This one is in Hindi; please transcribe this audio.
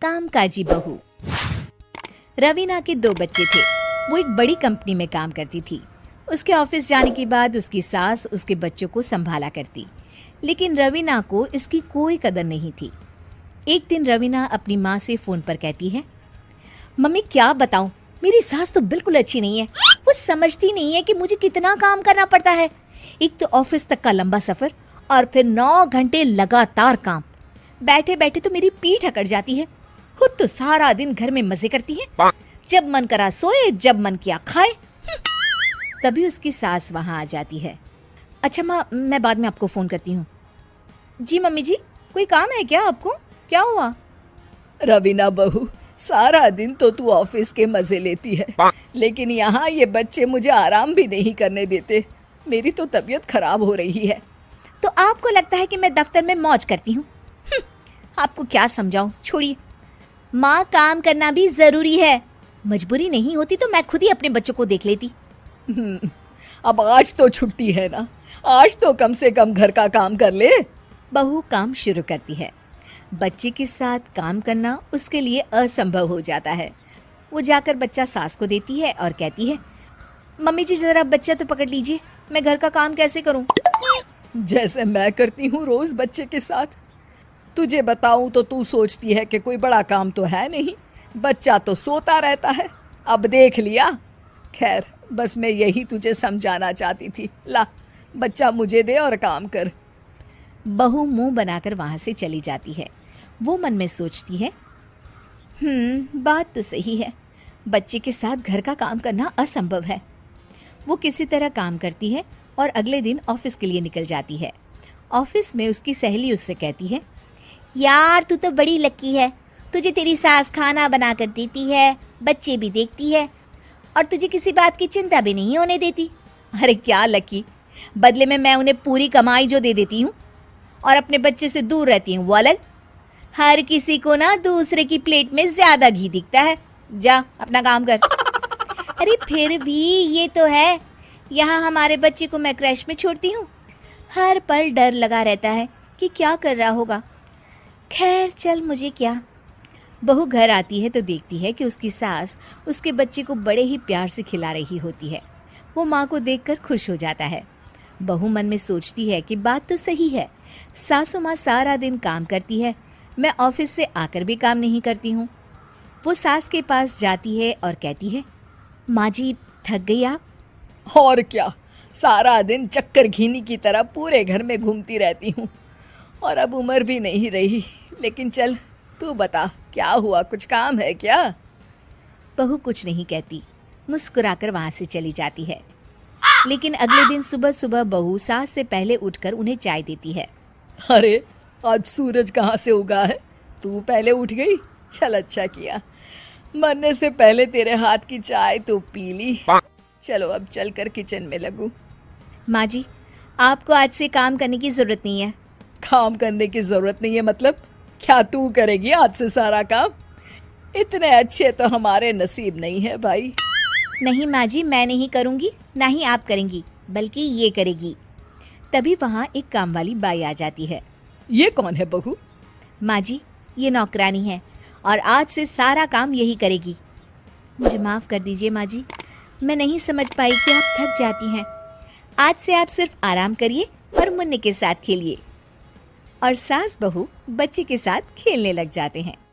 कामकाजी बहू। रवीना के 2 बच्चे थे। वो एक बड़ी कंपनी में काम करती थी। उसके ऑफिस जाने के बाद उसकी सास उसके बच्चों को संभाला करती, लेकिन रवीना को इसकी कोई कदर नहीं थी। एक दिन रवीना अपनी माँ से फोन पर कहती है, मम्मी क्या बताऊं, मेरी सास तो बिल्कुल अच्छी नहीं है। वो समझती नहीं है कि मुझे कितना काम करना पड़ता है। एक तो ऑफिस तक का लंबा सफर और फिर 9 घंटे लगातार काम। बैठे बैठे तो मेरी पीठ अकड़ जाती है। खुद तो सारा दिन घर में मजे करती है, जब मन करा सोए, जब मन किया खाए। तभी उसकी सास वहां आ जाती है। अच्छा माँ, मैं बाद में आपको फोन करती हूँ। जी मम्मी जी, कोई काम है क्या आपको? क्या हुआ? रवीना बहू, सारा दिन तो तू ऑफिस के मजे लेती है, लेकिन यहाँ ये बच्चे मुझे आराम भी नहीं करने देते। मेरी तो तबीयत खराब हो रही है। तो आपको लगता है कि मैं दफ्तर में मौज करती हूँ? आपको क्या समझाऊं, छोड़िए। माँ, काम करना भी जरूरी है। मजबूरी नहीं होती तो मैं खुद ही अपने बच्चों को देख लेती। अब आज तो छुट्टी है ना, आज तो कम से कम घर का काम कर ले। बहू काम शुरू करती है। बच्चे के साथ काम करना उसके लिए असंभव हो जाता है। वो जाकर बच्चा सास को देती है और कहती है, मम्मी जी जरा बच्चा तो पकड़ लीजिए, मैं घर का काम कैसे करूं? जैसे मैं करती हूँ रोज बच्चे के साथ। तुझे बताऊं तो तू सोचती है कि कोई बड़ा काम तो है नहीं, बच्चा तो सोता रहता है। अब देख लिया। खैर, बस मैं यही तुझे समझाना चाहती थी। ला, बच्चा मुझे दे और काम कर। बहू मुंह बनाकर वहां से चली जाती है। वो मन में सोचती है, बात तो सही है, बच्चे के साथ घर का काम करना असंभव है। वो किसी तरह काम करती है और अगले दिन ऑफिस के लिए निकल जाती है। ऑफिस में उसकी सहेली उससे कहती है, यार तू तो बड़ी लकी है, तुझे तेरी सास खाना बना कर देती है, बच्चे भी देखती है और तुझे किसी बात की चिंता भी नहीं होने देती। अरे क्या लकी, बदले में मैं उन्हें पूरी कमाई जो दे देती हूँ और अपने बच्चे से दूर रहती हूँ वो अलग। हर किसी को ना दूसरे की प्लेट में ज्यादा घी दिखता है। जा अपना काम कर। अरे फिर भी ये तो है, यहाँ हमारे बच्चे को मैं क्रैश में छोड़ती हूँ, हर पल डर लगा रहता है कि क्या कर रहा होगा। खैर चल, मुझे क्या। बहू घर आती है तो देखती है कि उसकी सास उसके बच्चे को बड़े ही प्यार से खिला रही होती है। वो माँ को देखकर खुश हो जाता है। बहू मन में सोचती है कि बात तो सही है, सासू माँ सारा दिन काम करती है, मैं ऑफिस से आकर भी काम नहीं करती हूँ। वो सास के पास जाती है और कहती है, माँ जी थक गई आप? और क्या, सारा दिन चक्कर घीनी की तरह पूरे घर में घूमती रहती हूँ और अब उम्र भी नहीं रही। लेकिन चल तू बता, क्या हुआ, कुछ काम है क्या? बहू कुछ नहीं कहती, मुस्कुराकर वहां से चली जाती है। लेकिन अगले दिन सुबह सुबह बहू सास से पहले उठकर उन्हें चाय देती है। अरे आज सूरज कहाँ से उगा है, तू पहले उठ गई। चल अच्छा किया, मरने से पहले तेरे हाथ की चाय तो पी ली। चलो अब चलकर किचन में लगूं। माँ जी, आपको आज से काम करने की जरूरत नहीं है। काम करने की जरूरत नहीं है मतलब? क्या तू करेगी आज से सारा काम? इतने अच्छे तो हमारे नसीब नहीं है भाई। नहीं माँ जी, मैं नहीं करूँगी, ना ही आप करेंगी, बल्कि ये करेगी। तभी वहाँ एक काम वाली बाई आ जाती है। ये कौन है बहू? माँ जी, ये नौकरानी है और आज से सारा काम यही करेगी। मुझे माफ़ कर दीजिए माँ जी, मैं नहीं समझ पाई कि आप थक जाती हैं। आज से आप सिर्फ आराम करिए और मुन्ने के साथ खेलिए। और सास बहू बच्चे के साथ खेलने लग जाते हैं।